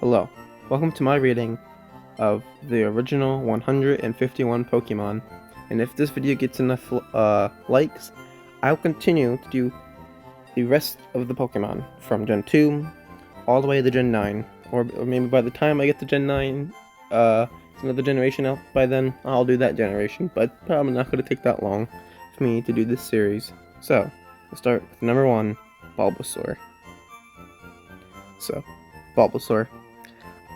Hello, welcome to my reading of the original 151 Pokemon, and if this video gets enough likes, I'll continue to do the rest of the Pokemon from Gen 2 all the way to Gen 9, or maybe by the time I get to Gen 9, it's another generation out by then, I'll do that generation, but probably not going to take that long for me to do this series. So, we'll start with number 1, Bulbasaur. So, Bulbasaur.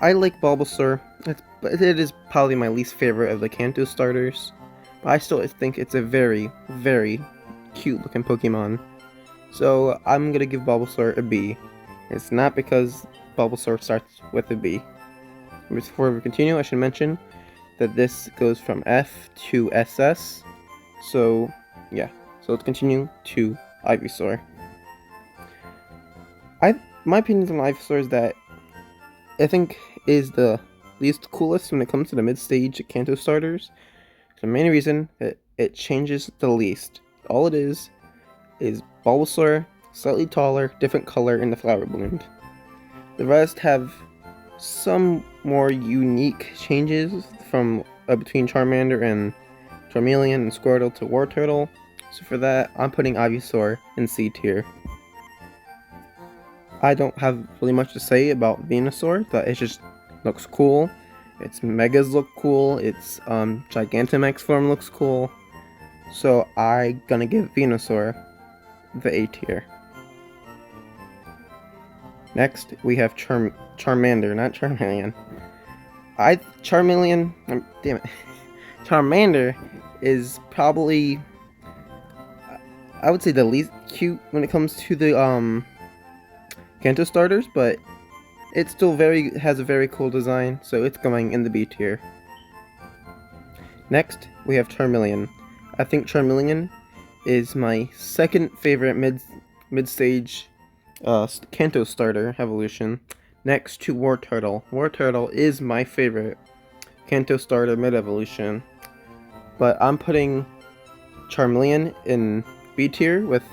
I like Bulbasaur, but it is probably my least favorite of the Kanto starters, but I still think it's a very, very cute looking Pokemon. So I'm gonna give Bulbasaur a B. It's not because Bulbasaur starts with a B. Before we continue, I should mention that this goes from F to SS, so yeah, so let's continue to Ivysaur. My opinion on Ivysaur is that I think is the least coolest when it comes to the mid-stage Kanto starters. The main reason that it changes the least. All it is Bulbasaur, slightly taller, different color in the flower bloomed. The rest have some more unique changes from between Charmander and Charmeleon and Squirtle to Wartortle. So for that, I'm putting Ivysaur in C tier. I don't have really much to say about Venusaur, that it just looks cool. Its Megas look cool, its Gigantamax form looks cool. So I'm gonna give Venusaur the A tier. Next, we have Charmander, not Charmeleon. Damn it. Charmander is probably, I would say, the least cute when it comes to the Kanto starters, but it still has a very cool design, so it's going in the B tier. Next, we have Charmeleon. I think Charmeleon is my second favorite mid-stage Kanto starter evolution, next to Wartortle. Wartortle is my favorite Kanto starter mid-evolution, but I'm putting Charmeleon in B tier with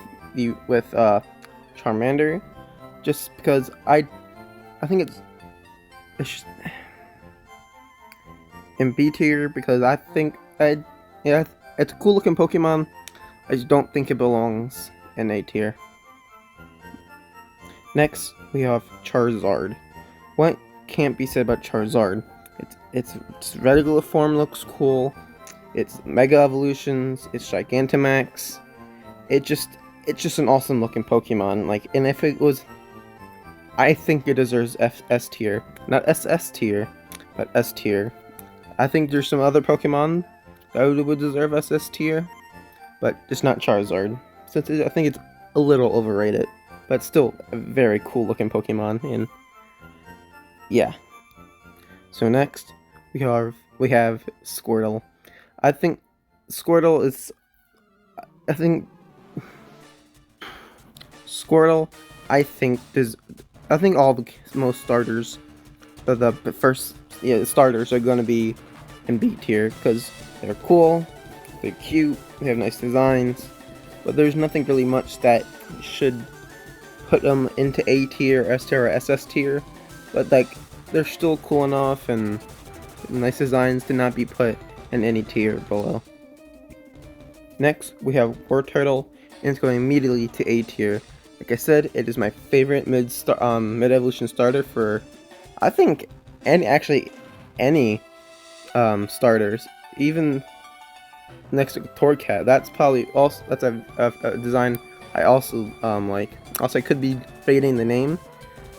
Charmander, just because I think it's just in B tier because I think it's a cool looking Pokemon. I just don't think it belongs in A tier. Next, we have Charizard. What can't be said about Charizard? Its regular form looks cool. Its Mega Evolutions, its Gigantamax. It's just an awesome looking Pokemon. Like, and if it was, I think it deserves S tier, not SS tier, but S tier. I think there's some other Pokemon that would deserve SS tier, but just not Charizard. Since I think it's a little overrated, but still a very cool looking Pokemon. And yeah. So next we have Squirtle. I think Squirtle is. I think all most starters, the first starters are gonna be in B tier because they're cool, they're cute, they have nice designs, but there's nothing really much that should put them into A tier, S tier, or SS tier. But like, they're still cool enough and nice designs to not be put in any tier below. Next, we have Wartortle, and it's going immediately to A tier. Like I said, it is my favorite mid-evolution starter for, I think, any starters. Even next to Torcat, that's probably also a design I also like. Also, I could be fading the name,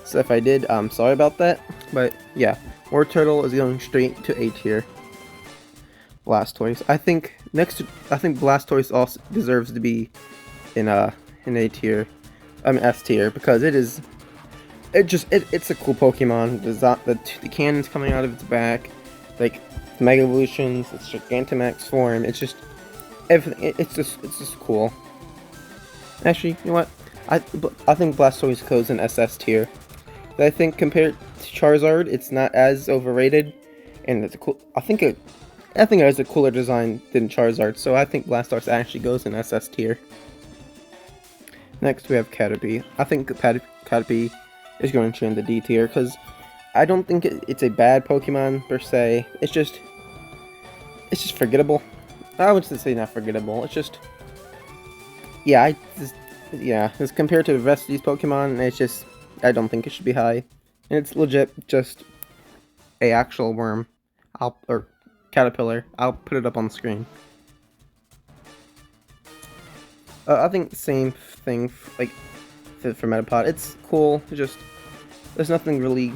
so if I did, I'm sorry about that. But yeah, Wartortle is going straight to A tier. Blastoise, I think Blastoise also deserves to be in A tier. S tier, because it's a cool Pokemon. The cannons coming out of its back, like Mega Evolutions, its Gigantamax form. It's just everything. It's just cool. Actually, you know what? I think Blastoise goes in SS tier. But I think compared to Charizard, it's not as overrated, and it's a cool. I think it has a cooler design than Charizard, so I think Blastoise actually goes in SS tier. Next, we have Caterpie. I think Caterpie is going to in the D tier because I don't think it's a bad Pokemon per se. It's just forgettable. I would say not forgettable. It's just, yeah, as compared to the rest of these Pokemon, it's just, I don't think it should be high. And it's legit just a actual worm, or caterpillar. I'll put it up on the screen. I think the same thing, like, for Metapod. It's cool, just, there's nothing really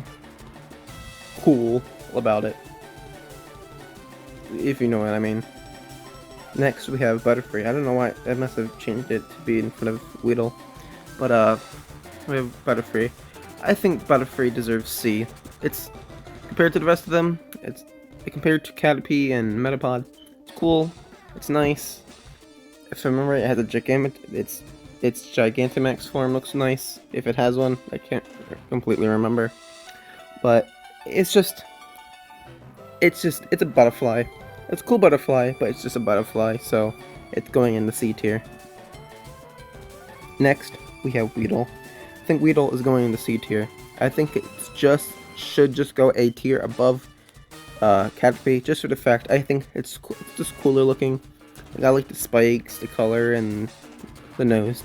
cool about it, if you know what I mean. Next, we have Butterfree. I don't know why, I must have changed it to be in front of Weedle. But, we have Butterfree. I think Butterfree deserves C. It's, compared to the rest of them, it's, compared to Caterpie and Metapod, it's cool, it's nice. If I remember right, it has a its Gigantamax form looks nice, if it has one. I can't completely remember. But, it's a butterfly. It's a cool butterfly, but it's just a butterfly, so it's going in the C tier. Next, we have Weedle. I think Weedle is going in the C tier. I think it's should just go A tier above Caterpie, just for the fact I think it's just cooler looking. I like the spikes, the color, and the nose.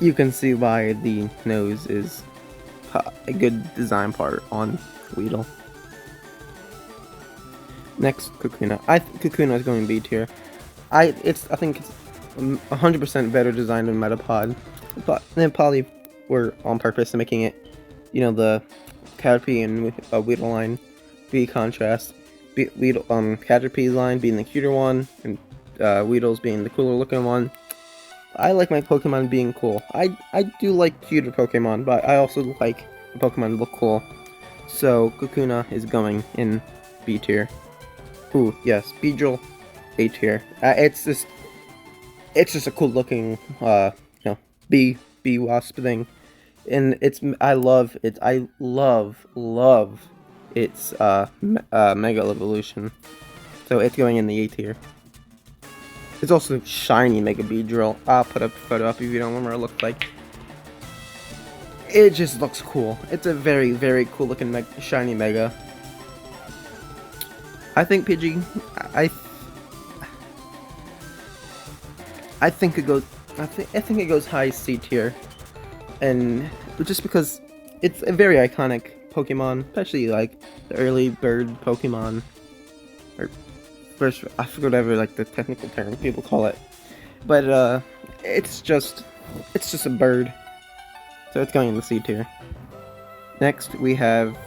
You can see why the nose is a good design part on Weedle. Next, Kakuna. Kakuna is going B tier. I think it's 100% better designed than Metapod, but they probably were on purpose making it, you know, the Caterpie and Weedle line be contrast. Caterpie's line being the cuter one, and Weedle's being the cooler looking one. I like my Pokemon being cool. I do like cuter Pokemon, but I also like the Pokemon to look cool. So Kakuna is going in B tier. Ooh, yes, Beedrill, A tier. It's just a cool looking, you know, bee wasp thing, and I love its Mega Evolution. So it's going in the A tier. It's also shiny Mega Beedrill. I'll put a photo up if you don't remember what it looks like. It just looks cool. It's a very, very cool looking shiny Mega. I think Pidgey, I think it goes high C tier, and just because it's a very iconic Pokemon, especially like the early bird Pokemon, or first, I forget whatever like the technical term people call it, but it's just a bird, so it's going in the C tier. Next we have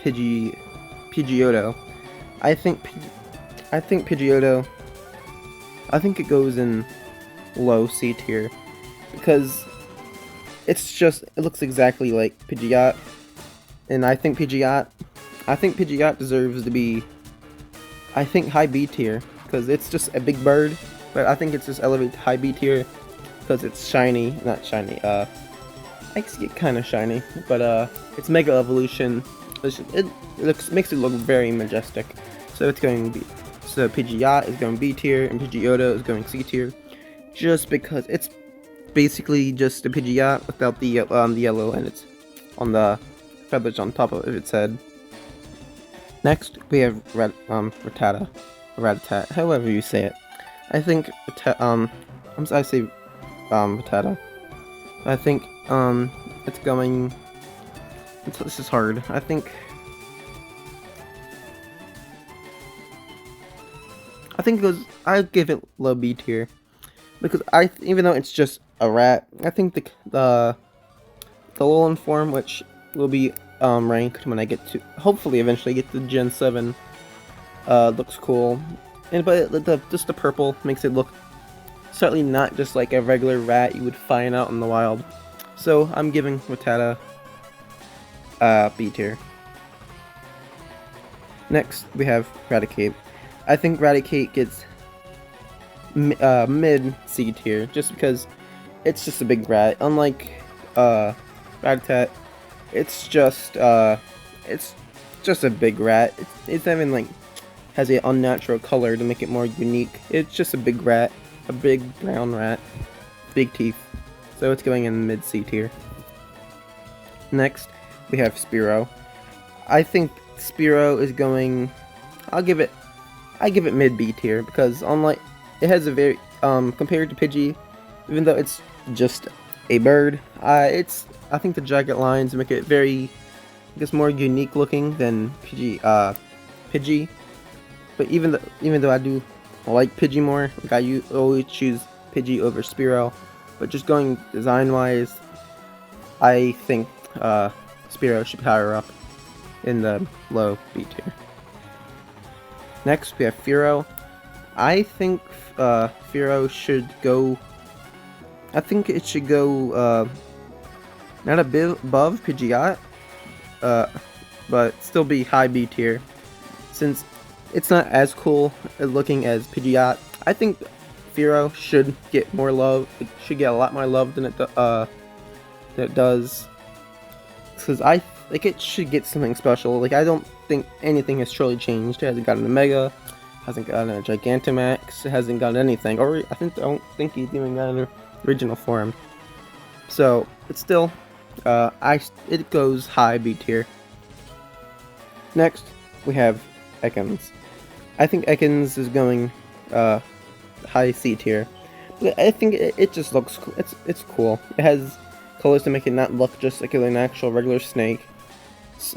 Pidgeotto. I think Pidgeotto, I think it goes in low C tier, because it looks exactly like Pidgeot, and I think Pidgeot deserves to be, I think, high B tier, because it's just a big bird, but I think it's just elevated to high B tier, because it's shiny, not shiny, I guess it kind of shiny, but it's Mega Evolution, it makes it look very majestic. So it's going B. So Pidgeot is going B tier, and Pidgeotto is going C tier, just because it's basically just a Pidgeot without the yellow, and it's on the feathers on top of its head. Next, we have Rattata, however you say it. I think I say Rattata. I think it's going. This is hard. I think it goes. I'd give it low B tier, because even though it's just a rat, I think the Alolan form, which will be ranked when I get to, hopefully eventually get to Gen 7, looks cool, but just the purple makes it look certainly not just like a regular rat you would find out in the wild. So I'm giving Rattata B tier. Next we have Raticate. I think Raticate gets mid C tier, just because it's just a big rat. Unlike Rattata, it's just a big rat. It's even like has an unnatural color to make it more unique. It's just a big rat, a big brown rat, big teeth. So it's going in mid C tier. Next we have Spearow. I think Spearow is going. I give it mid B tier because unlike it has a very compared to Pidgey, even though it's just a bird, I think the jacket lines make it very, I guess, more unique looking than Pidgey. But even though I do like Pidgey more, like always choose Pidgey over Spearow. But just going design wise, I think Spearow should be higher up in the low B tier. Next we have Fearow. I think Fearow should go. I think it should go not a bit above Pidgeot, but still be high B tier, since it's not as cool looking as Pidgeot. I think Fearow should get more love. It should get a lot more love than it does, because I think it should get something special. Like, I don't think anything has truly changed. It hasn't gotten a Mega, hasn't gotten a Gigantamax, it hasn't gotten anything. Or I don't think he's even got an original form. So it's still, it goes high B tier. Next we have Ekans. I think Ekans is going high C tier. But I think it just looks cool. It's cool. It has colors to make it not look just like an actual regular snake.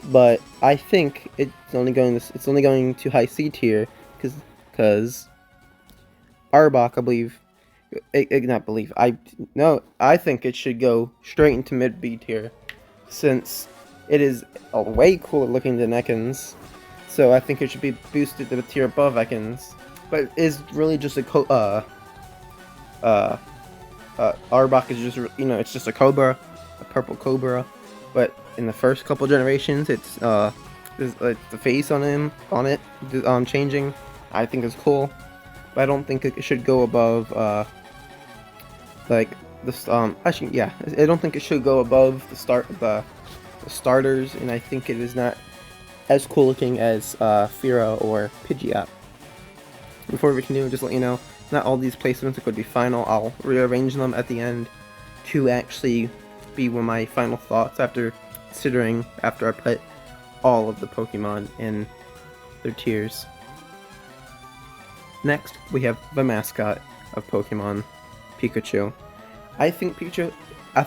But I think it's only going to high C tier because Arbok, I believe, I think it should go straight into mid B tier, since it is a way cooler looking than Ekans. So I think it should be boosted to a tier above Ekans. But it is really just a Arbok is just, it's just a Cobra, a purple Cobra. But in the first couple generations, it's the face on it changing. I think is cool, but I don't think it should go above like this. Actually, yeah, I don't think it should go above the starters, and I think it is not as cool looking as Fearow or Pidgeot. Before we continue, just let you know, not all these placements could be final. I'll rearrange them at the end to actually be my final thoughts after I put all of the Pokemon in their tiers. Next, we have the mascot of Pokemon, Pikachu. I think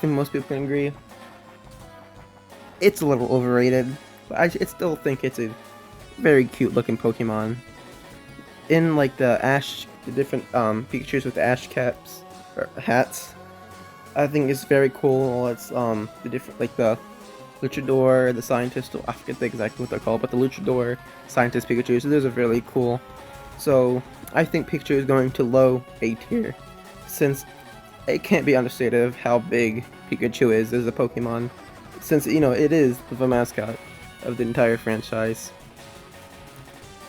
most people can agree, it's a little overrated, but I still think it's a very cute looking Pokemon. In like the different Pikachus with the ash caps or hats, I think it's very cool. It's the different, like the Luchador, the Scientist, I forget exactly what they're called, but the Luchador, Scientist Pikachu, so those are really cool. So I think Pikachu is going to low A tier, since it can't be understated of how big Pikachu is as a Pokemon, since it is the mascot of the entire franchise.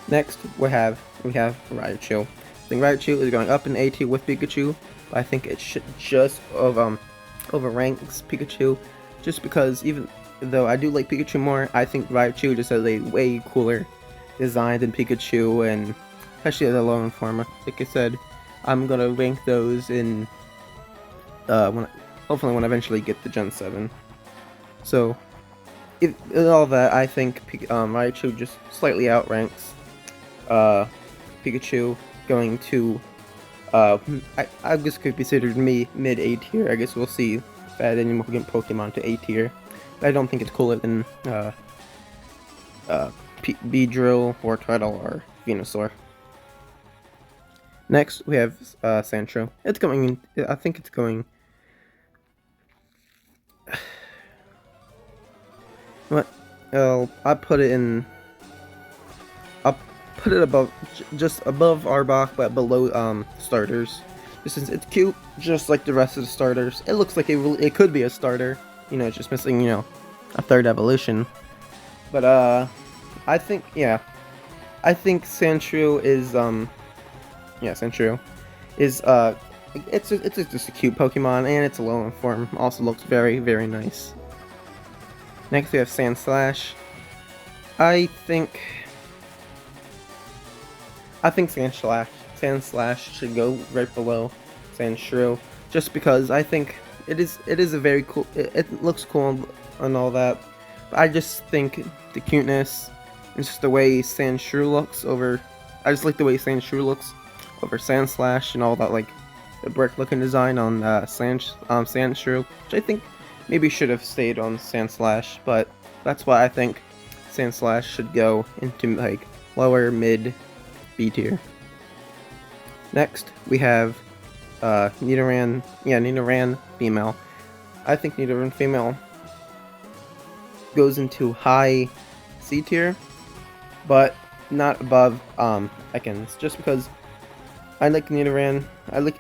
Next we have Raichu. I think Raichu is going up in A tier with Pikachu, but I think it should just overranks Pikachu, just because even though I do like Pikachu more, I think Raichu just has a way cooler design than Pikachu, and especially the low form. Like I said, I'm gonna rank those in hopefully when I eventually get the Gen 7. So in all that, I think Raichu just slightly outranks Pikachu, going to I guess could be considered mid A tier. I guess we'll see if I add any more Pokemon to A tier. But I don't think it's cooler than Beedrill, or Tweedle, or Venusaur. Next we have Sandshrew. I think it's going. What? I put it in. I'll put it above, just above Arbok, but below starters. Just since it's cute, just like the rest of the starters. It looks like it could be a starter. It's just missing a third evolution. But I think Sandshrew is Sandshrew is it's just a cute Pokemon, and it's a low in form. Also looks very, very nice. Next we have Sandslash. I think Sandslash should go right below Sandshrew, just because I think it is a very cool. It looks cool and all that, I just think the cuteness and just the way Sandshrew looks over. I just like the way Sandshrew looks over Sandslash and all that, like the brick looking design on Sandshrew, which I think maybe should have stayed on Sandslash, but that's why I think Sandslash should go into like lower mid B tier. Next we have Nidoran, Nidoran female. I think Nidoran female goes into high C tier, but not above Ekans, just because I like Nidoran. I like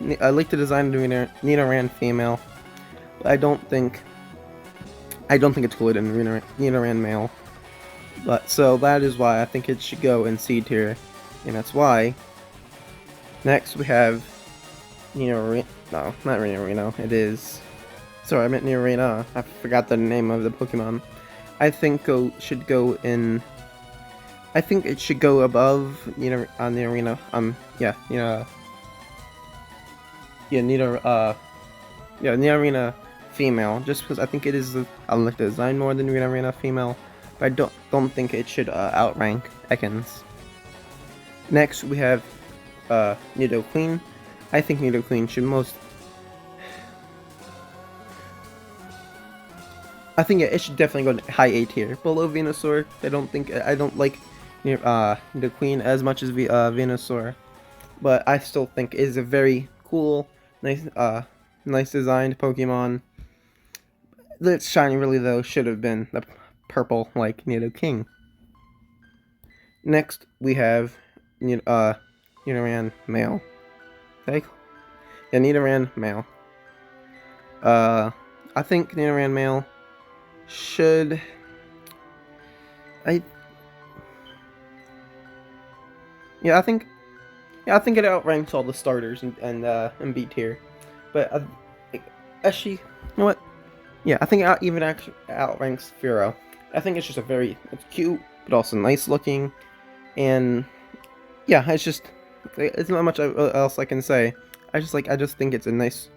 the design of Nidoran female. But I don't think it's cooler than Nidoran male. But so that is why I think it should go in C tier, and that's why. Next we have Nidorino. No, not Nidorino. It is. Sorry, I meant Nidorina. I forgot the name of the Pokemon. I think should go in. I think it should go above Nidorino. Nidorina female. Just because I think it is. I like the design more than Nidorina female, but I don't think it should outrank Ekans. Next we have Nidoqueen. I think Nidoqueen should most. I think it should definitely go to high A tier, below Venusaur. I don't like Nidoqueen as much as Venusaur, but I still think it is a very cool, nice designed Pokemon. Its shiny really though should have been the purple like Nidoking. Next we have Nidoran male. Okay? Yeah, Nidoran male. I think Nidoran male should. I think it outranks all the starters and B tier. But actually, you know what? Yeah, I think it even actually outranks Furo. I think it's just it's cute, but also nice looking, and yeah, it's not much else I can say. I just think it's nice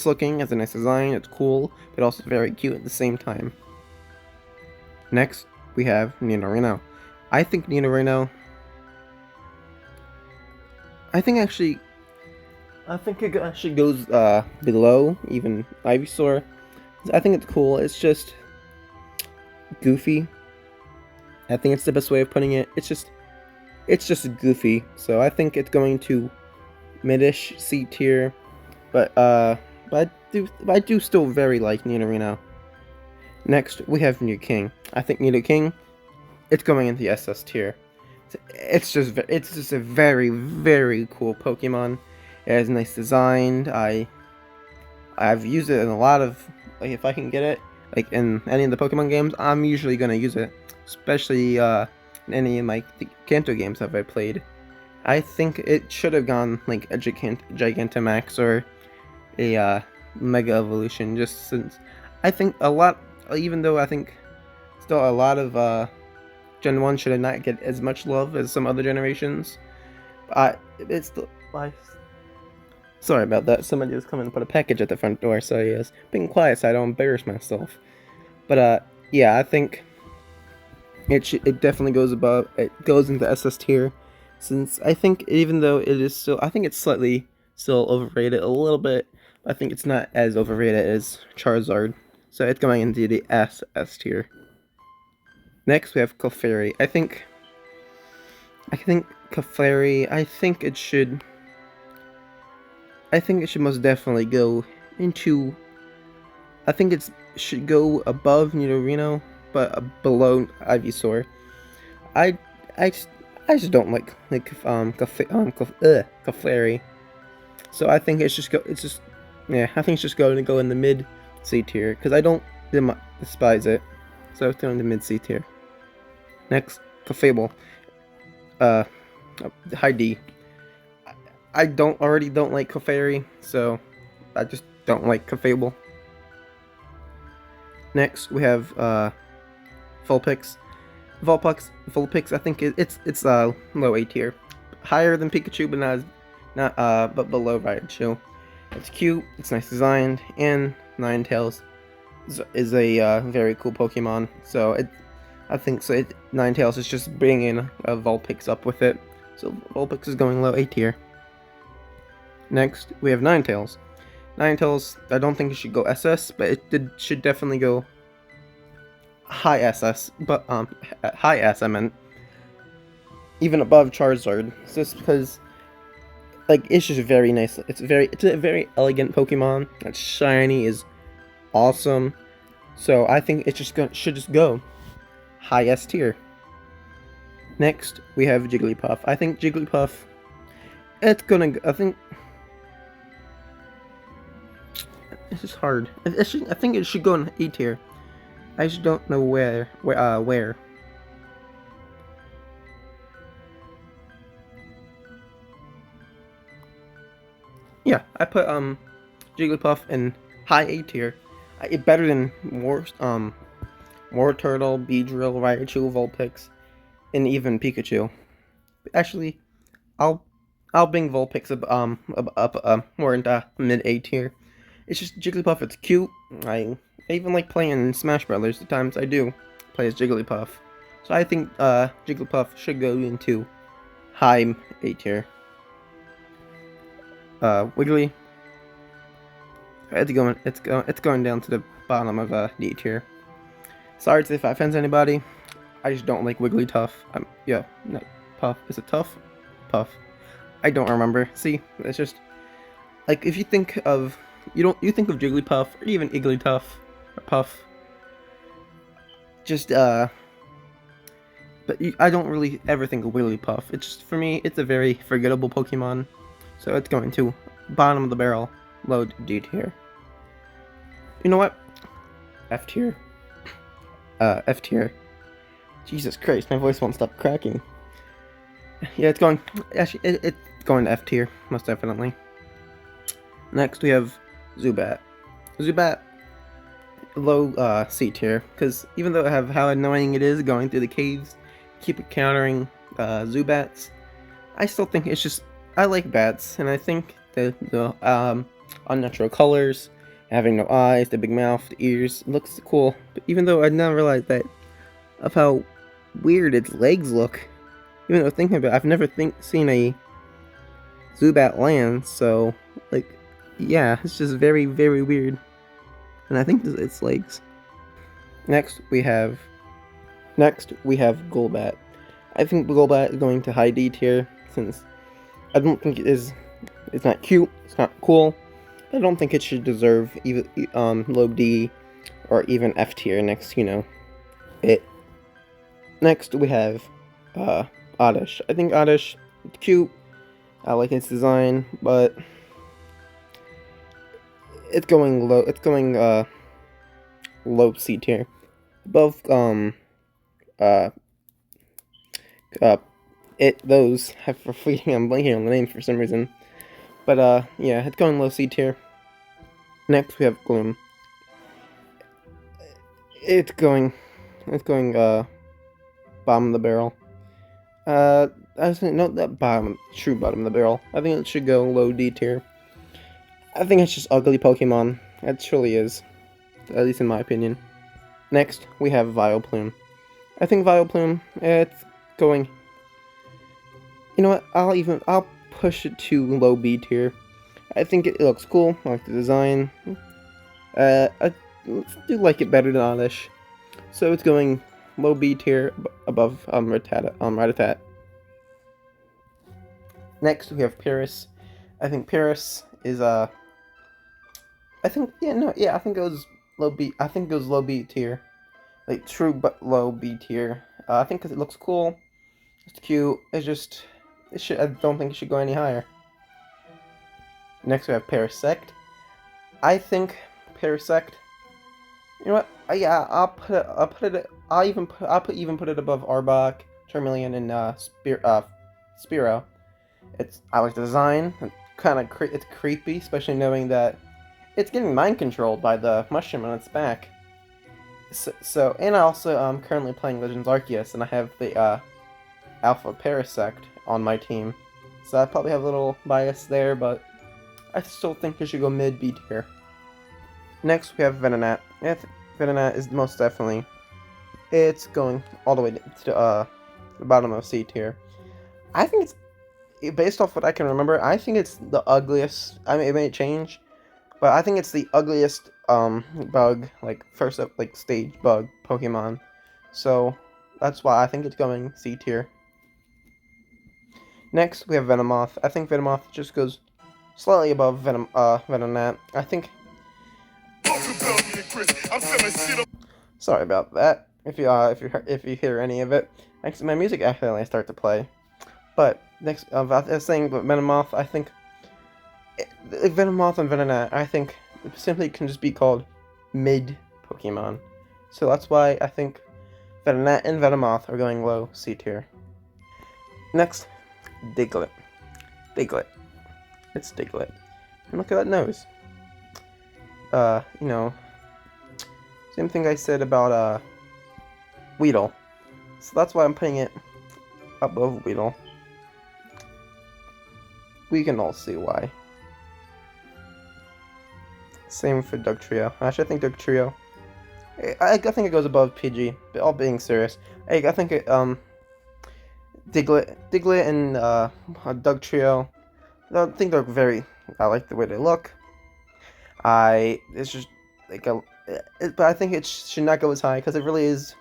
looking, has a nice design, it's cool, but also very cute at the same time. Next, we have Nidorino. I think Nidorino. I think it actually goes below even Ivysaur. I think it's cool. It's just goofy. I think it's the best way of putting it. It's just goofy. So I think it's going to midish C tier, but I do still very like Nidorino. Next we have Nidoking. I think Nidoking, it's going into the SS tier. It's just a very, very cool Pokemon. It has a nice design. I've used it in a lot of, like, if I can get it, like in any of the Pokemon games, I'm usually gonna use it, especially in any of my Kanto games that I've played. I think it should have gone like a Gigantamax or a Mega Evolution, just since I think even though I think still a lot of Gen 1 should not get as much love as some other generations. It's still. Sorry about that. Somebody was coming to put a package at the front door, so he was being quiet so I don't embarrass myself. But yeah, I think it definitely goes above. It goes into SS tier, since I think even though it is still, I think it's slightly still overrated a little bit. I think it's not as overrated as Charizard, so it's going into the SS tier. Next, we have Clefairy. I think Clefairy. I think it should most definitely go into. I think it should go above Nidorino, but below Ivysaur. I just don't like Clefairy. So I think I think it's just going to go in the mid C tier, because I don't despise it. So it's going to mid C tier. Next, Clefable. High D. I already don't like Clefairy, so I just don't like Clefable. Next, we have Vulpix. Vulpix. I think it's low A tier, higher than Pikachu, but below Raichu. It's cute. It's nice designed, and Ninetales is a very cool Pokemon. So I think so. Ninetales is just bringing Vulpix up with it. So Vulpix is going low A tier. Next, we have Ninetales. Ninetales, I don't think it should go SS, but should definitely go high SS. But high S, I meant. Even above Charizard. It's just because, like, it's just very nice. It's a very elegant Pokemon. It's shiny, is awesome. So I think it should just go high S tier. Next, we have Jigglypuff. I think Jigglypuff, I think this is hard. I think it should go in A tier. I just don't know where. Yeah, I put Jigglypuff in high A tier. Better than Wartortle, Beedrill, Raichu, Vulpix, and even Pikachu. Actually, I'll bring Vulpix up more into mid A tier. It's just Jigglypuff. It's cute. I even like playing in Smash Brothers. The times I do play as Jigglypuff. So I think Jigglypuff should go into high A tier. Wiggly. It's going down to the bottom of D tier. Sorry if I offend anybody. I just don't like Wigglytuff. Yeah, no, Puff. Is it Tough? Puff. I don't remember. See, it's just like if you think of you think of Jigglypuff or even Igglytuff or Puff. Just but I don't really ever think of Wigglypuff. It's just, for me, it's a very forgettable Pokemon. So it's going to bottom of the barrel, low D tier. You know what? F tier. F tier. Jesus Christ, my voice won't stop cracking. Yeah, it's going. Actually, it's going to F tier, most definitely. Next, we have Zubat. Zubat, low C tier, because even though I have how annoying it is going through the caves, keep encountering Zubats, I still think it's just. I like bats, and I think the unnatural colors, having no eyes, the big mouth, the ears, looks cool. But even though I never realized that of how weird its legs look, even though thinking about it, I've never seen a Zubat land, so like, yeah, it's just very, very weird. And I think its legs. Next we have Golbat. I think Golbat is going to high D tier since I don't think it's not cute, it's not cool. I don't think it should deserve even low D or even F tier next, it. Next we have Oddish. I think Oddish is cute. I like its design, but it's going low. It's going low C tier. Above those have for fleeting. I'm blanking on the name for some reason, but yeah, it's going low C tier. Next we have Gloom. It's going bottom of the barrel. I was not that true bottom of the barrel. I think it should go low D tier. I think it's just ugly Pokemon. It truly is, at least in my opinion. Next we have Vileplume. I think Vileplume, it's going. You know what? I'll push it to low B tier. I think it looks cool. I like the design. I do like it better than Oddish. So it's going low B tier above Rattata. Next we have Paris. I think Paris is I think it goes low B. I think it goes low B tier, like true but low B tier. I think because it looks cool, it's cute. I don't think it should go any higher. Next we have Parasect. I think Parasect. You know what? Yeah, I'll put it above Arbok, Charmeleon, and Spearow. I like the design. It's creepy, especially knowing that it's getting mind controlled by the mushroom on its back. So and I also am currently playing Legends Arceus, and I have the Alpha Parasect on my team. So I probably have a little bias there, but I still think it should go mid B tier. Next we have Venonat. Venonat is most definitely. It's going all the way to the bottom of C tier. I think it's, based off what I can remember, I think it's the ugliest. I mean, it may change, but I think it's the ugliest bug, like first up, like stage bug Pokemon. So that's why I think it's going C tier. Next, we have Venomoth. I think Venomoth just goes slightly above Venonat. I think. Sorry about that. If you hear any of it, next my music accidentally start to play. But next, about this thing, but Venomoth, I think Venomoth and Venonat, I think simply can just be called mid Pokemon. So that's why I think Venonat and Venomoth are going low C tier. Next, Diglett. Diglett. It's Diglett. And look at that nose. You know, same thing I said about Weedle. So that's why I'm putting it above Weedle. We can all see why. Same for Dugtrio. Actually, I think Dugtrio. I think it goes above PG. But all being serious, I think it Diglett and Dugtrio. I think they're very. I like the way they look. It's just like but I think it should not go as high because it really is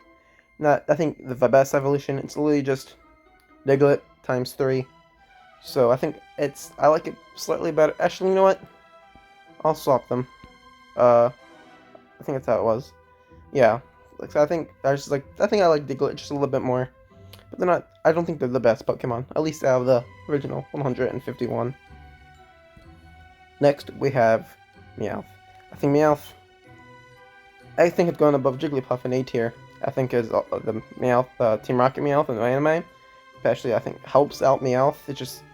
not. I think the best evolution. It's literally just Diglett times 3. So I think I like it slightly better. Actually, you know what? I'll swap them. I think that's how it was. Yeah. Like, so I think I think I like Diglett just a little bit more. But they're not. I don't think they're the best Pokemon. At least out of the original 151. Next we have Meowth. I think Meowth. I think it's going above Jigglypuff in A tier. I think is the Meowth, Team Rocket Meowth in the anime, especially I think helps out Meowth. It just,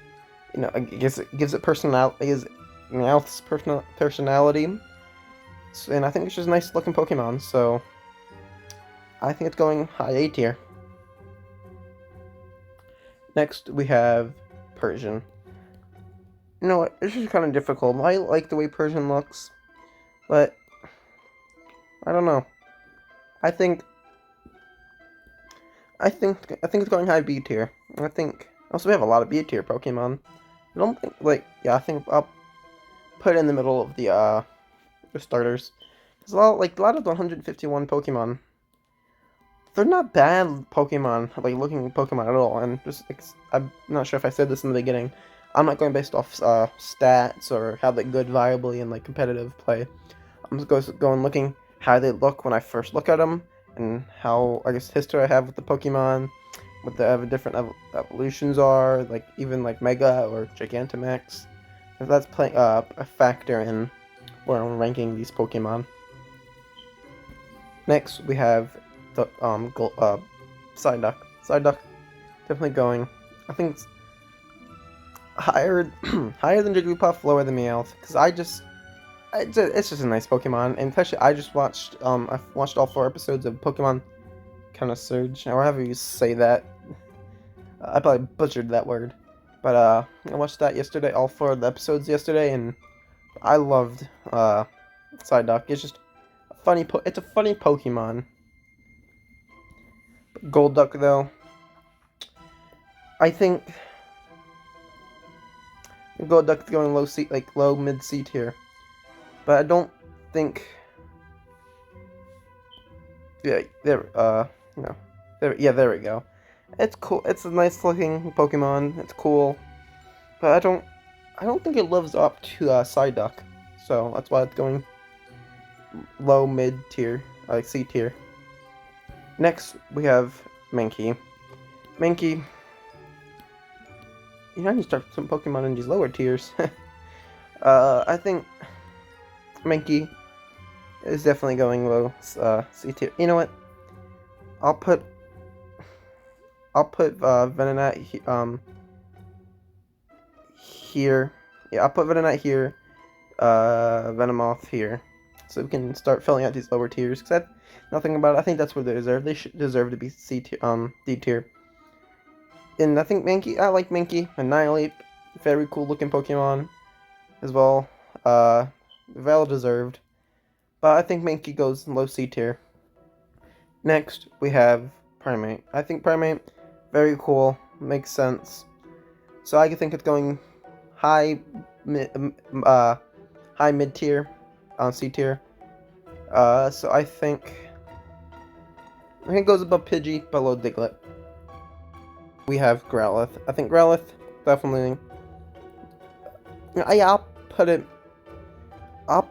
you know, it gives it personality. Is Meowth's personality. So, and I think it's just a nice looking Pokemon. So I think it's going high A tier. Next we have Persian. You know what? This is kind of difficult. I like the way Persian looks, but I don't know. I think it's going high B tier. I think also we have a lot of B tier Pokemon. I don't think I think I'll put it in the middle of the starters. There's a lot of the 151 Pokemon. They're not bad Pokemon, like looking Pokemon at all. And just I'm not sure if I said this in the beginning. I'm not going based off stats or how they good viably in like competitive play. I'm just going looking how they look when I first look at them, and how I guess history I have with the Pokemon, what the different evolutions are, like even like Mega or Gigantamax. If that's playing a factor in where I'm ranking these Pokemon. Next we have the Psyduck. Psyduck definitely going. I think it's higher higher than Jigglypuff, lower than Meowth, because it's just a nice Pokemon. And especially I just watched I've watched all 4 episodes of Pokemon Surge, or however you say that. I probably butchered that word, but I watched that yesterday, all 4 of the episodes yesterday, and I loved Psyduck. It's just a funny it's a funny Pokemon. Golduck though, I think Golduck's going low mid C tier, but I don't think. Yeah, there. No, there. Yeah, there we go. It's cool. It's a nice looking Pokemon. It's cool, but I don't think it lives up to Psyduck. So that's why it's going low mid tier, like C tier. Next we have Mankey. Mankey. You know, I need to start some Pokemon in these lower tiers. I think Mankey is definitely going low C tier. You know what? I'll put Venonat here. Yeah, I'll put Venonat here. Venomoth here, so we can start filling out these lower tiers. Cause nothing about it. I think that's what they deserve. They should deserve to be C tier, D tier. And I think Mankey. I like Mankey. Annihilate, very cool looking Pokemon, as well. Well deserved. but I think Mankey goes low C tier. Next, we have Primate. I think Primate, very cool, makes sense. So I think it's going high mid tier, on C tier. So I think it goes above Pidgey, below Diglett. We have Growlithe. I think Growlithe, definitely. I'll put it. I'll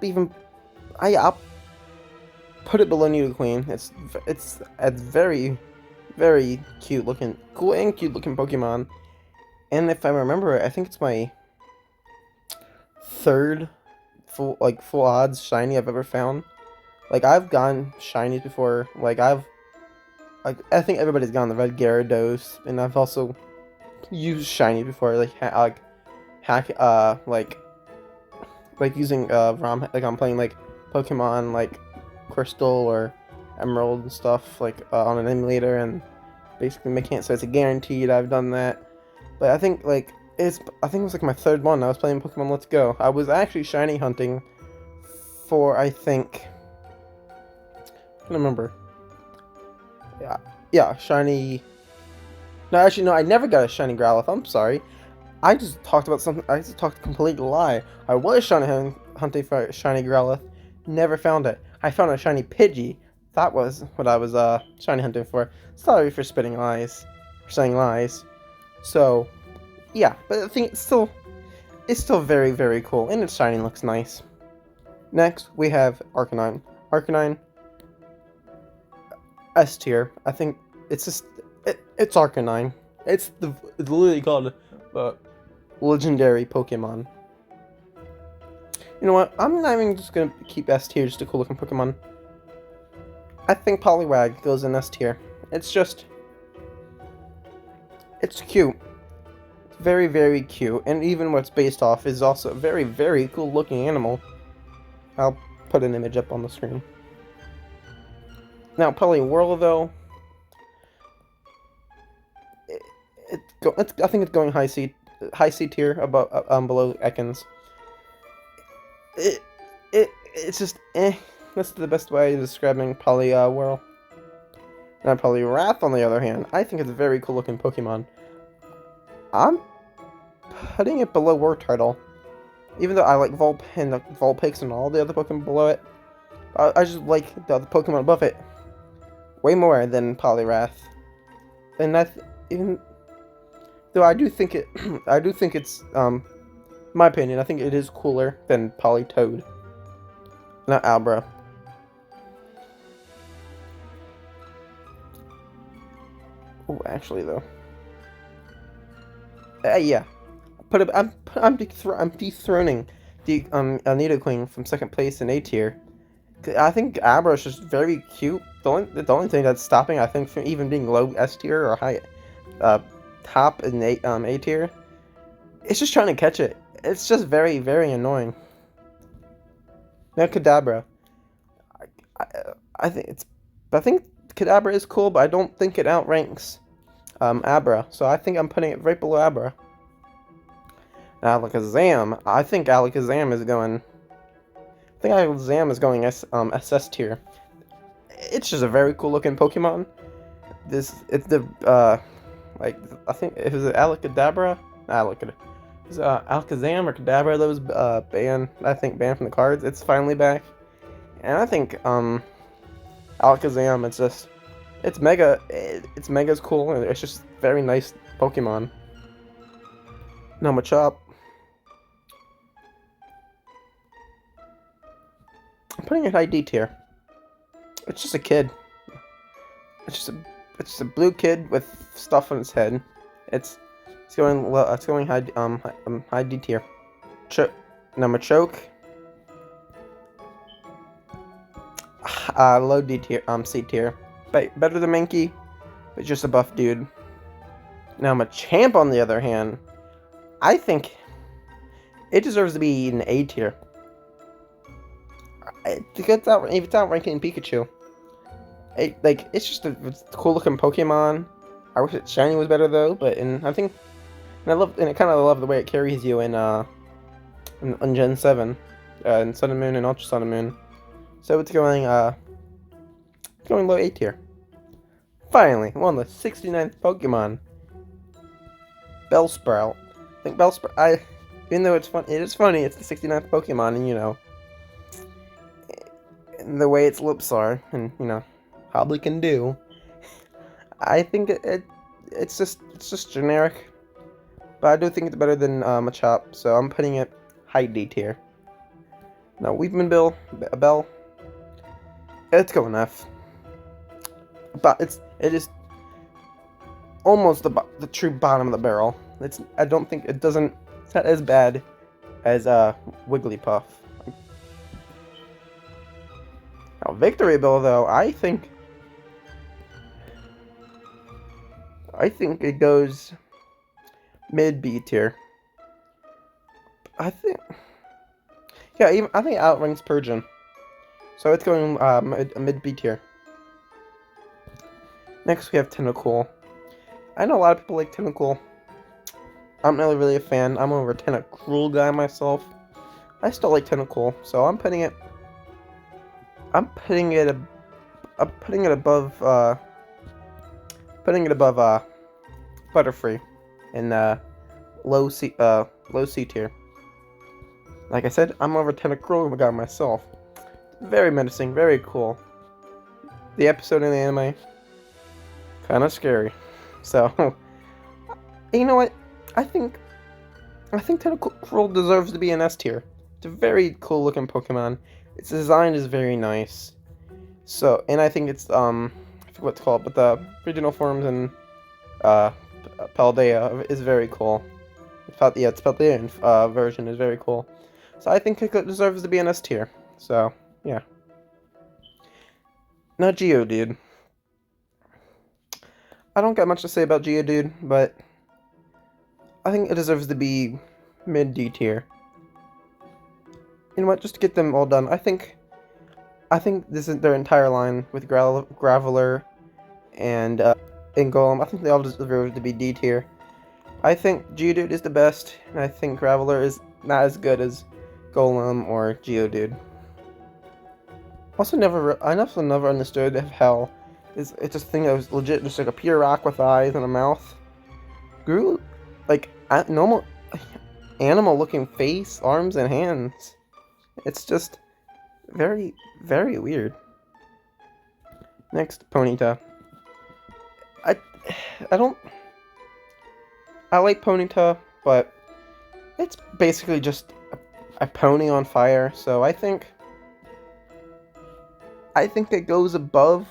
put it below Nidoqueen. It's a very, very cute looking, cool and cute looking Pokemon. And if I remember it, I think it's my third full odds shiny I've ever found. Like, I've gotten shinies before. I think everybody's gotten the red Gyarados, and I've also used shiny before, using ROM, I'm playing Pokemon Crystal or Emerald and stuff on an emulator, and basically making it so it's a guaranteed. I've done that, but I think it was my third one. I was playing Pokemon Let's Go. I was actually shiny hunting for I can't remember. Yeah, shiny. No, actually, no, I never got a shiny Growlithe. I'm sorry. I just talked about something. I just talked a complete lie. I was shiny hunting for a shiny Growlithe. Never found it. I found a shiny Pidgey. That was what I was shiny hunting for. Sorry for spitting lies, for saying lies. So, yeah, but I think it's still very, very cool, and its shiny looks nice. Next, we have Arcanine. Arcanine, S tier. I think it's Arcanine. It's literally called legendary Pokemon. You know what? I'm not even just gonna keep S tier, just a cool looking Pokemon. I think Poliwag goes in S tier. It's cute. It's very, very cute, and even what it's based off is also a very, very cool looking animal. I'll put an image up on the screen. Now, Poliwhirl, though, I think it's going high C tier, above below Ekans. It's just That's the best way of describing Poliwhirl. Now, Poliwrath, on the other hand, I think it's a very cool looking Pokemon. I'm putting it below Wartortle, even though I like Vulpix and all the other Pokemon below it. I just like the other Pokemon above it way more than Poliwrath, and even though I do think it's my opinion, I think it is cooler than Politoed. Not Albra. Oh, actually though, yeah, I'm dethroning the Nidoqueen from second place in A tier. I think Abra is just very cute. The only thing that's stopping, I think, from even being low S tier or high, top in A tier, it's just trying to catch it. It's just very, very annoying. Now Kadabra, I think Kadabra is cool, but I don't think it outranks Abra. So I think I'm putting it right below Abra. Now Alakazam, I think Alakazam is going. I think Alakazam is going SS tier. It's just a very cool looking Pokemon. I think it was Alakadabra. Is Alakazam or Kadabra that was banned? I think banned from the cards. It's finally back, and I think Alakazam. It's mega's cool, and it's just very nice Pokemon. Now Machop. I'm putting it high D tier. It's just a kid. It's just a blue kid with stuff on its head. It's going high D tier. Number Choke. Low D tier. C tier. Better than Mankey, but just a buff dude. Now Machamp, on the other hand, I think it deserves to be an A tier. It's outranking Pikachu. It's just a cool looking Pokemon. I wish its shiny was better though, but I kind of love the way it carries you in Gen 7, in Sun and Moon and Ultra Sun and Moon. So it's going low A tier. Finally, one of the 69th Pokemon. Bellsprout. I think Bellsprout, even though it's fun, it is funny, it's the 69th Pokemon, and you know, and the way its lips are, and you know, probably can do. I think it's just generic, but I do think it's better than Machop, so I'm putting it high D tier. Now Weavman Bell, it's going F, but it is almost the true bottom of the barrel. I don't think it's not as bad as Wigglypuff. Now Victory Bell though, I think it goes mid B tier. I think it outranks Persian, so it's going mid B tier. Next we have Tentacool. I know a lot of people like Tentacool. I'm not really a fan. I'm more of a Tentacruel guy myself. I still like Tentacool, so I'm putting it above Butterfree in low C tier. Like I said, I'm over Tentacruel guy myself. Very menacing, very cool. The episode in the anime, kind of scary. So, you know what? I think Tentacruel deserves to be an S tier. It's a very cool looking Pokemon. Its design is very nice. So, and I think it's I forget what it's called, but the regional forms in Paldea is very cool. It's Paldean version is very cool. So I think it deserves to be an S tier. So, yeah. Now Geodude. I don't got much to say about Geodude, but I think it deserves to be mid D tier. You know what? Just to get them all done, I think this is their entire line with Graveler and Golem. I think they all deserve to be D tier. I think Geodude is the best, and I think Graveler is not as good as Golem or Geodude. I also never understood how it's a thing that was legit just like a pure rock with eyes and a mouth. Grew like a normal animal looking face, arms, and hands. It's just very, very weird. Next, Ponyta. I like Ponyta, but it's basically just a pony on fire. So I think it goes above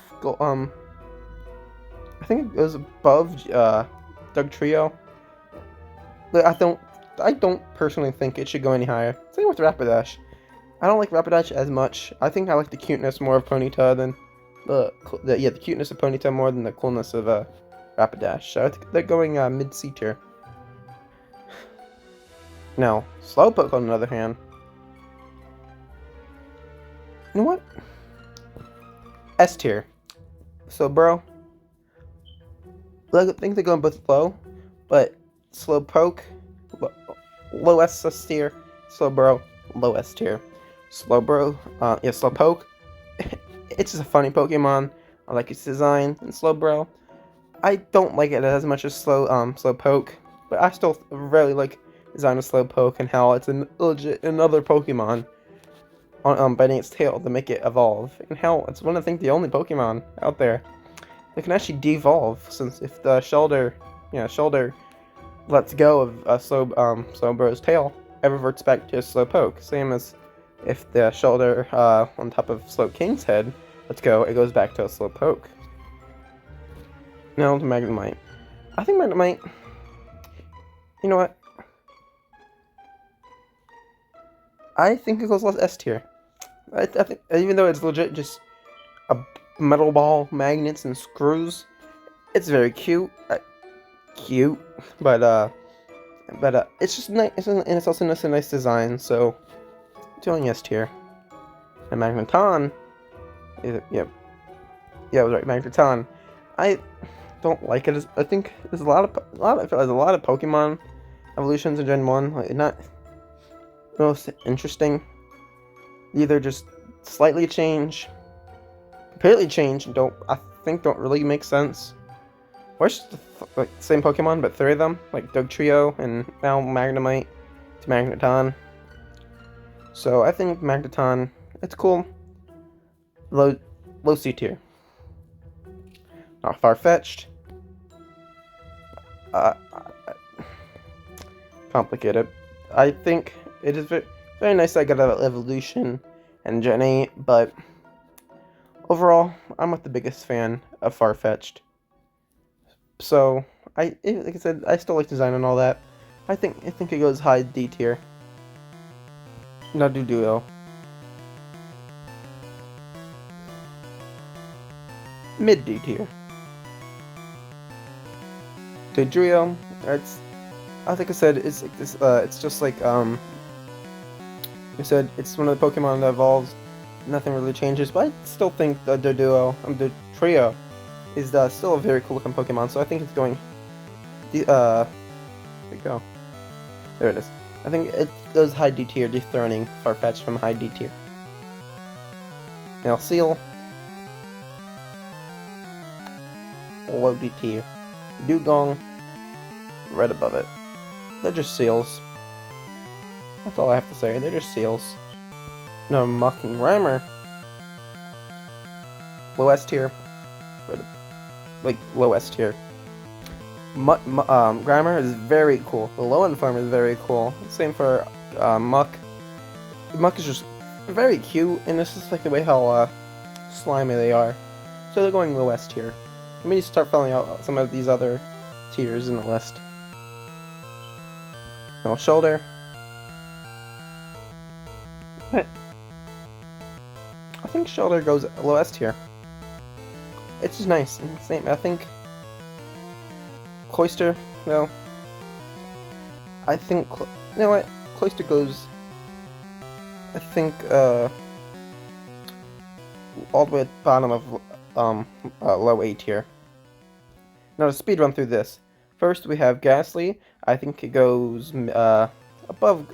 Dugtrio. But I don't personally think it should go any higher. Same with Rapidash. I don't like Rapidash as much. I think I like the cuteness more of Ponyta than the cuteness of Ponyta more than the coolness of Rapidash. So I think they're going mid C tier. Now, Slowpoke on the other hand. You know what? S tier. So, bro, I think they're going both low, but Slowpoke, low S tier. Slowbro, low S tier. Slowpoke. It's just a funny Pokemon. I like its design. And Slowbro, I don't like it as much as Slowpoke, but I still really like the design of Slowpoke and how it's legit another Pokemon on biting its tail to make it evolve, and how it's one of the only Pokemon out there that can actually devolve. Since if the Shoulder lets go of Slowbro's tail, it reverts back to a Slowpoke. Same as if the Shoulder on top of Slowking's head lets go, it goes back to a Slowpoke. Now to Magnemite. I think Magnemite. You know what? I think it goes less S tier. I think even though it's legit just a metal ball, magnets, and screws, it's very cute. But it's just nice, and it's also a nice design. So it's only S tier. And Magneton, I was right. Magneton. I don't like it. I think there's a lot of Pokemon evolutions in Gen 1. Like, not most interesting. Either just slightly change, completely change, and don't really make sense. Or it's just like same Pokemon, but 3 of them, like Dugtrio and now Magnemite to Magneton. So I think Magneton, it's cool. Low C tier. Not far-fetched. Complicated. I think it is very nice that I got an evolution and Gen 8, but overall, I'm not the biggest fan of Farfetch'd. So, like I said, I still like design and all that. I think it goes high D tier. Not Duo. Mid D tier. Dodrio, it's, I think I said, it's like this, it's just like, I said, it's one of the Pokemon that evolves, nothing really changes, but I still think the Dodrio is still a very cool looking Pokemon, so I think it's going, where'd it go? There it is. I think it goes high D tier, dethroning Farfetch'd from high D tier. Now Seal, low D tier. Dugong, right above it. They're just seals. That's all I have to say. They're just seals. No, Mocking Grimer. Low S tier. Like, low S tier. Grimer is very cool. The low end form is very cool. Same for Muck. Muck is just very cute, and this is like the way how slimy they are. So they're going low S tier. Let me start filling out some of these other tiers in the list. No Shoulder. But I think Shoulder goes low S tier. It's just nice. Same. I think Cloyster. No. I think you know what? Cloyster goes. I think all the way at the bottom of low A tier. Now to speed run through this. First we have Ghastly. I think it goes above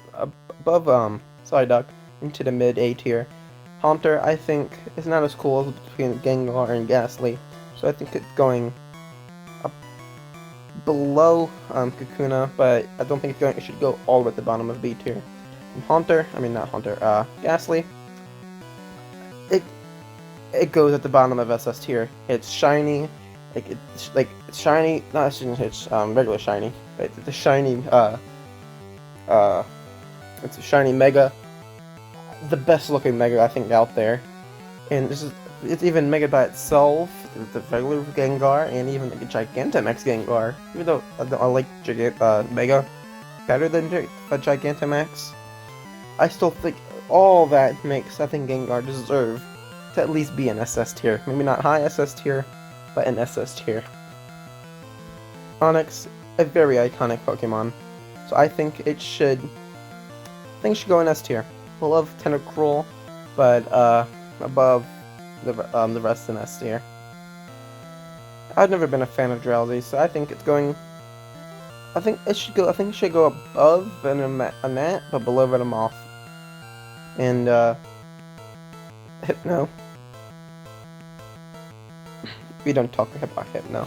Psyduck into the mid A tier. Haunter I think is not as cool as between Gengar and Ghastly, so I think it's going up below Kakuna, but I don't think it should go all the way at the bottom of B tier. And Ghastly. It goes at the bottom of SS tier. It's shiny, it's shiny. Not it's regular shiny. It's a shiny it's a shiny Mega, the best looking Mega I think out there, and it's even Mega by itself. The regular Gengar and even the Gigantamax Gengar. Even though I like Mega better than Gigantamax, I still think all that makes I think Gengar deserve to at least be an SS tier. Maybe not high SS tier, but an SS tier. Onix, a very iconic Pokemon, so I think it should go in S tier. I love Tentacruel, but above the rest in S tier. I've never been a fan of Drowsy, so I think it's going. I think it should go above Venonat, but below Venomoth. And Hypno. We don't talk about Hypno.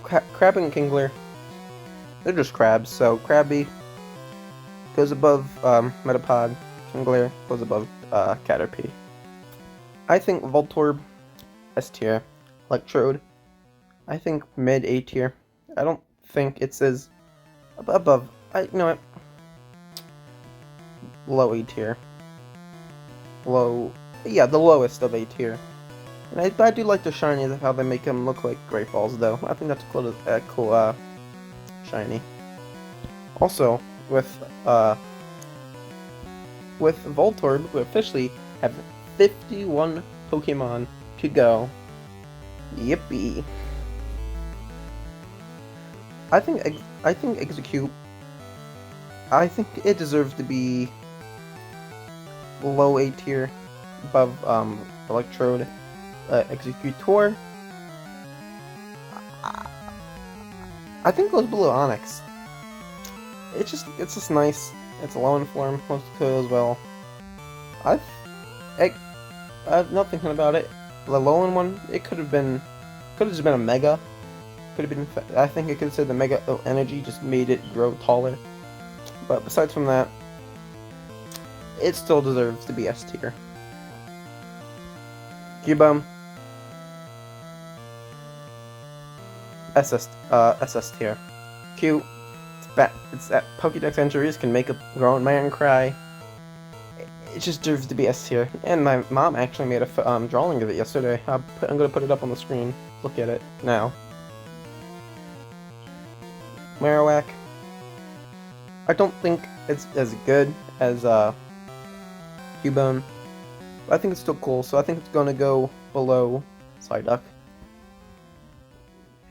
Crab and Kingler, they're just crabs, so Krabby goes above Metapod, Kingler goes above Caterpie. I think Voltorb, S tier. Electrode, I think mid A tier. I don't think it says above. You know what? Low A tier. Yeah, the lowest of A tier. And I do like the shinies of how they make them look like Great Balls, though. I think that's a cool shiny. Also, with Voltorb, we officially have 51 Pokemon to go. Yippee! I think Execute. I think it deserves to be low A tier, above Electrode. Executor, I think goes below Onix. It's just nice. It's a low end form, most cool as well. I have not thinking about it. The low end one, it could have just been a mega. Could have been. I think it could have said the mega energy just made it grow taller. But besides from that, it still deserves to be S tier. UsUm. SS tier. Cute. It's that Pokédex entries can make a grown man cry. It just deserves to be S tier. And my mom actually made a drawing of it yesterday. I'm gonna put it up on the screen. Look at it now. Marowak. I don't think it's as good as Cubone, but I think it's still cool, so I think it's gonna go below Psyduck.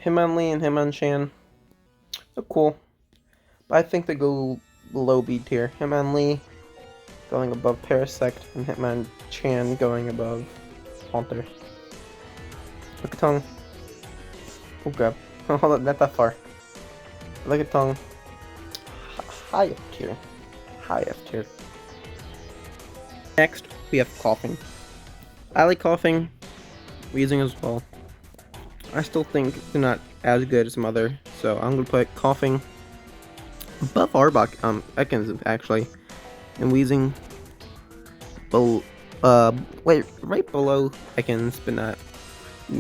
Hitmonlee and Hitmonchan, so cool, but I think they go below B tier. Hitmonlee going above Parasect, and Hitmonchan going above Haunter. Lickitung. Oh god, hold on, not that far. Lickitung. High F tier. High F tier. Next, we have Coughing. I like Coughing. Wheezing as well. I still think they're not as good as Mother, so I'm gonna put Coughing above Ekans actually, and Wheezing right below Ekans, but not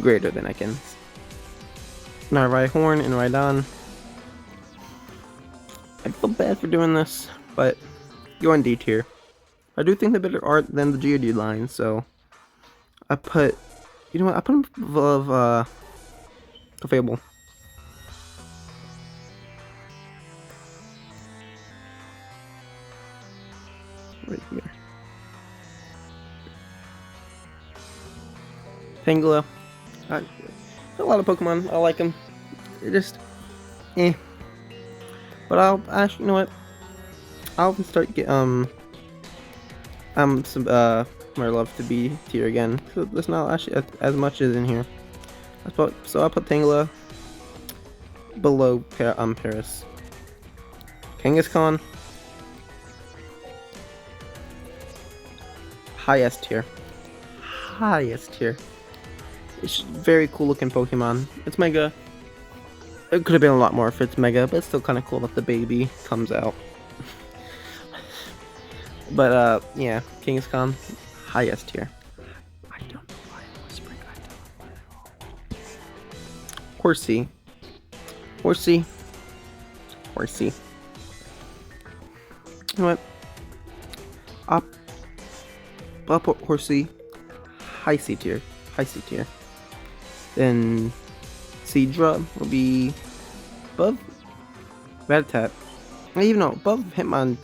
greater than Ekans. Now Rhyhorn and Rhydon. I feel bad for doing this, but you're on D tier. I do think they're better art than the Geodude line, so I put, you know what, I put them above Clefable. Right here. Tangela. A lot of Pokemon, I like them. They're just, eh. But I'll actually, you know what? I'll start get some more love to B tier again. So there's not actually as much as in here. So I'll put Tangela below Paris. Kangaskhan. Highest tier. Highest tier. It's very cool looking Pokemon. It's mega. It could have been a lot more if it's mega, but it's still kind of cool that the baby comes out. But yeah, Kangaskhan, highest tier. I don't know why I'm whispering. I don't know at all. Horsey. You know what? I'll put Horsey high C tier. Then Seadra will be above Rattata. I even know above Hitmonchan.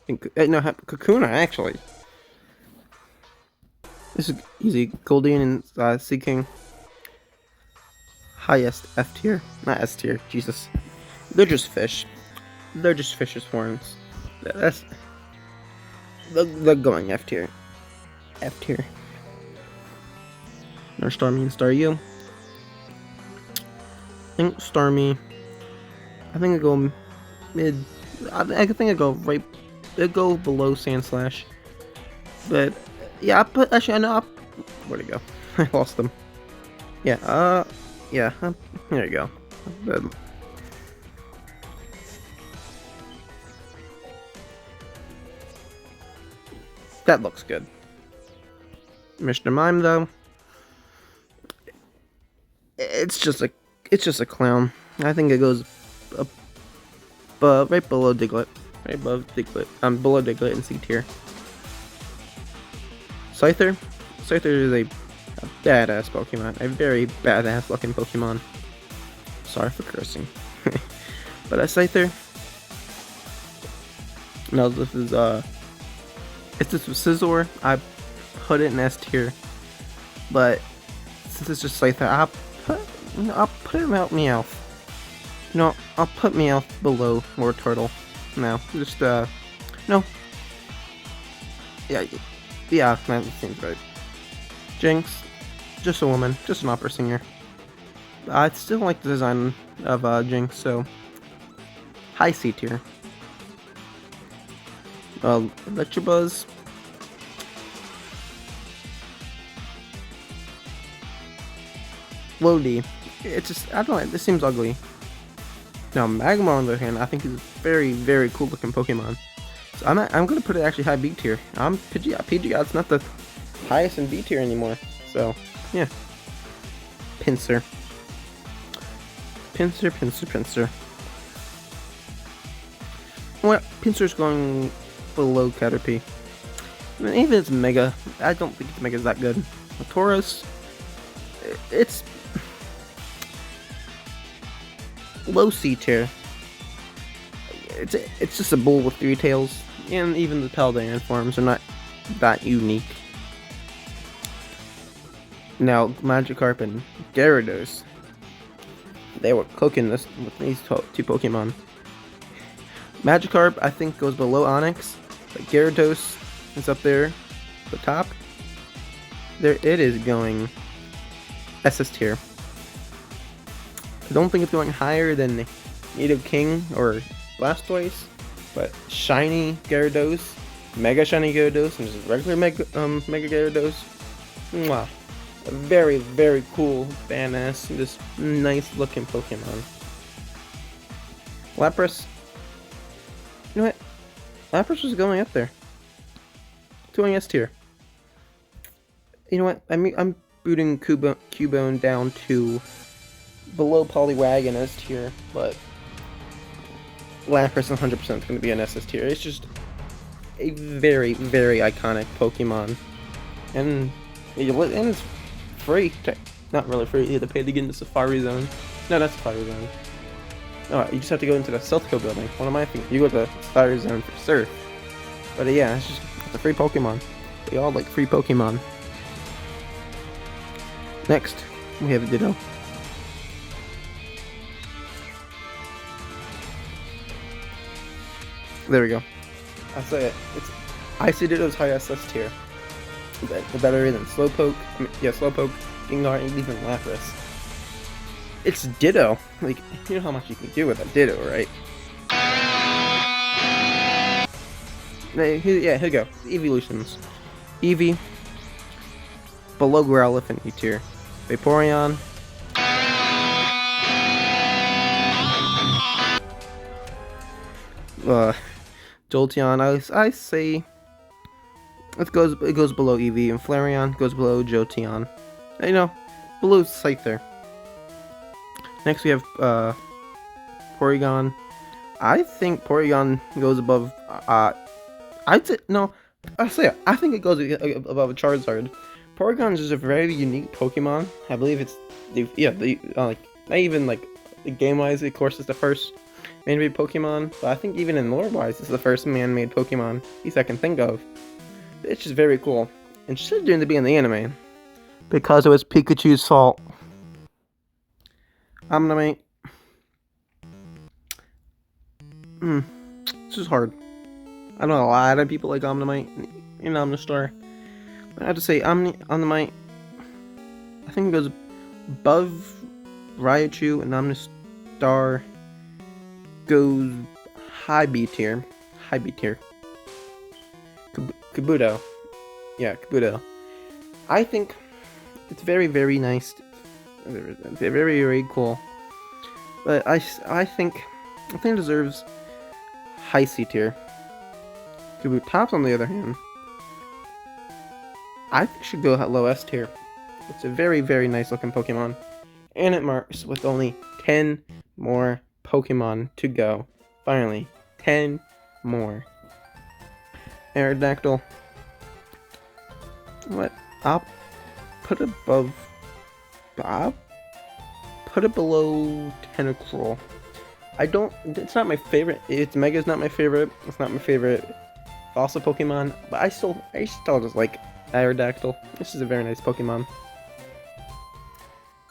No, Kakuna actually. This is easy. Goldian and Seaking. Highest F tier, not S tier. Jesus, they're just fish. They're just fish's forms. They're going F tier. F tier. Now Starmie and Staryu. I think Starmie. I think I go mid. I think I go right. It go below Sandslash. But yeah, actually I know. Where'd it go? I lost them. Yeah. Yeah. There you go. That looks good. Mr. Mime though. It's just a clown. I think it goes right below Diglett. Right above Diglett. Below Diglett in C tier. Scyther. Scyther is a badass Pokemon. A very badass looking Pokemon. Sorry for cursing. But a Scyther. No, this is it's just Scizor. I put it in S tier. But since it's just Scyther, I'll put him out Meowth. No, I'll put Meowth below Lord Turtle. No, just no. Yeah, that seems right. Jinx, just a woman, just an opera singer. I still like the design of Jinx, so high C tier. Electabuzz. Lodi. It's just, I don't know, this seems ugly. Now, Magmar on the other hand, I think is a very, very cool looking Pokemon. So I'm gonna put it actually high B tier. Pidgeot's not the highest in B tier anymore. So, yeah. Pinsir. Pinsir. Well, Pinsir's going below Caterpie. I mean, even it's Mega, I don't think its Mega's that good. Taurus, it's low C tier. It's just a bull with 3 tails, and even the Paldean forms are not that unique. Now, Magikarp and Gyarados, they were cooking this with these 2 Pokemon. Magikarp, I think, goes below Onix, but Gyarados is up there, the top. There it is going SS tier. I don't think it's going higher than Native King or Blastoise, but Shiny Gyarados, Mega Shiny Gyarados, and just regular Mega Gyarados. Mwah. A very, very cool, badass, just nice looking Pokemon. Lapras. You know what? Lapras was going up there. Going S tier. You know what? I'm booting Cubone down to below Poliwag in S tier, but Lapras 100% is going to be an SS tier. It's just a very, very iconic Pokemon, and it's free. Not really free. You have to pay to get into Safari Zone. No, that's Safari Zone. No, you just have to go into the Silph building. One of my things. You go to Safari Zone for Surf. But yeah, it's a free Pokemon. We all like free Pokemon. Next, we have Ditto. There we go. I say it. I see Ditto's high SS tier. Better than Slowpoke. Slowpoke, Gengar, and even Lapras. It's Ditto. Like, you know how much you can do with a Ditto, right? Here we go. Evolutions. Eevee. Below Growlithe in E tier. Vaporeon. Jolteon. I say it goes below Eevee, and Flareon goes below Jolteon. You know, below Scyther. Next we have Porygon. I think Porygon goes above. I think it goes above Charizard. Porygon is just a very unique Pokemon. I believe it's not even like game-wise, of course, it's the first man-made Pokemon. But I think even in lore-wise, it's the first man-made Pokemon, at least I can think of. It's just very cool, and should do to be in the anime because it was Pikachu's fault. Omnimate. This is hard. I know a lot of people like Omnimate in Omnistar. I have to say, Omnimate, I think it goes above Raichu, and Omnistar goes high B tier. Kabuto. Yeah, Kabuto. I think it's very, very nice. Very, very cool. But I think it deserves high C tier. Kabutops, on the other hand, I think should go low S tier. It's a very, very nice looking Pokemon. And it marks with only 10 more Pokemon to go. Finally, 10 more. Aerodactyl. What? I'll put it above Bob? Put it below Tentacruel. It's not my favorite. Its Mega's not my favorite. It's not my favorite fossil Pokemon, but I still just like Aerodactyl. This is a very nice Pokemon.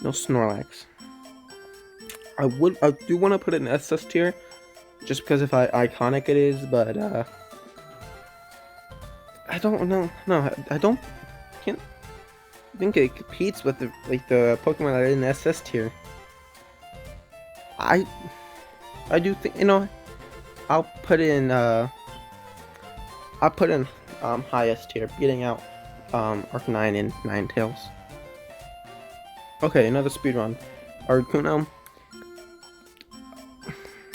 No Snorlax. I do want to put it in SS tier, just because of how iconic it is, but I don't know. No, I can't think it competes with the Pokemon that are in SS tier. I do think, I'll put in I put in highest tier, beating out Arcanine and Ninetales. Okay, another speedrun. Articuno.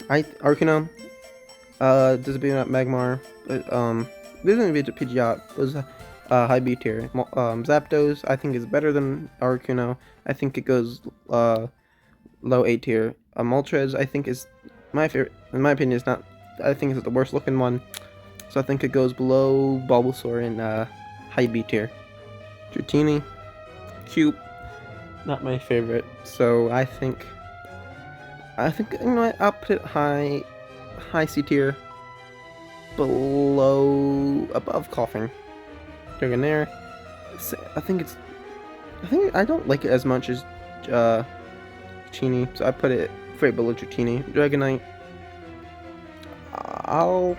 Articuno. Does beat out Magmar. This isn't beat Pidgeot. It was high B tier. Zapdos I think is better than Articuno. I think it goes low A tier. Moltres I think is my favorite. In my opinion, is not. I think it's the worst looking one. So I think it goes below Bulbasaur in high B tier. Dratini, cute, not my favorite. So I think you know what? I'll put it high C tier, above Coughing. Dragonair, I don't like it as much as Dratini, so I put it right below Dratini. Dragonite, I'll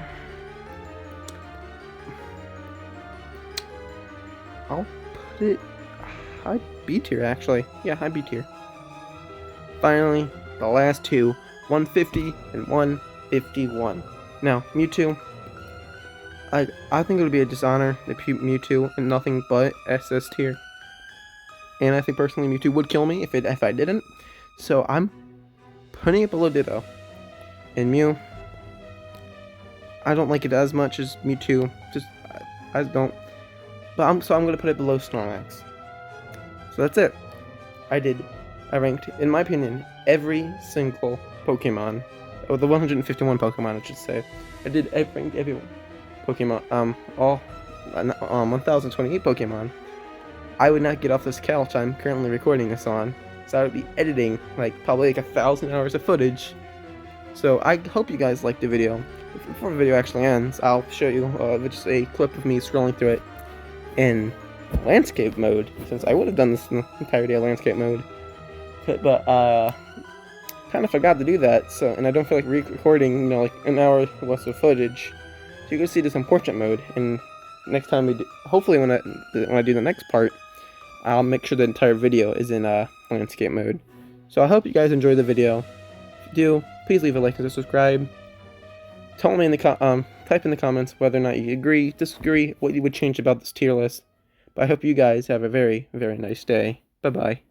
put it high B tier, actually. Yeah, high B tier. Finally, the last two, 150 and 151. Now, Mewtwo. I think it would be a dishonor to put Mewtwo in nothing but SS tier. And I think personally Mewtwo would kill me if I didn't. So I'm putting it below Ditto. And Mew, I don't like it as much as Mewtwo. I don't. But I'm gonna put it below Snorlax. So that's it. I ranked, in my opinion, every single Pokemon, or the 151 Pokemon, I should say. I ranked every Pokemon, all 1028 Pokemon. I would not get off this couch I'm currently recording this on, so I would be editing probably 1,000 hours of footage. So I hope you guys liked the video. Before the video actually ends, I'll show you just a clip of me scrolling through it in landscape mode, since I would have done this in the entirety of landscape mode, but kind of forgot to do that. So, and I don't feel like recording, like an hour worth of footage. So you can see this in portrait mode. And next time hopefully when I do the next part, I'll make sure the entire video is in landscape mode. So I hope you guys enjoyed the video. If you do, please leave a like and subscribe. Tell me type in the comments whether or not you agree, disagree, what you would change about this tier list. But I hope you guys have a very, very nice day. Bye-bye.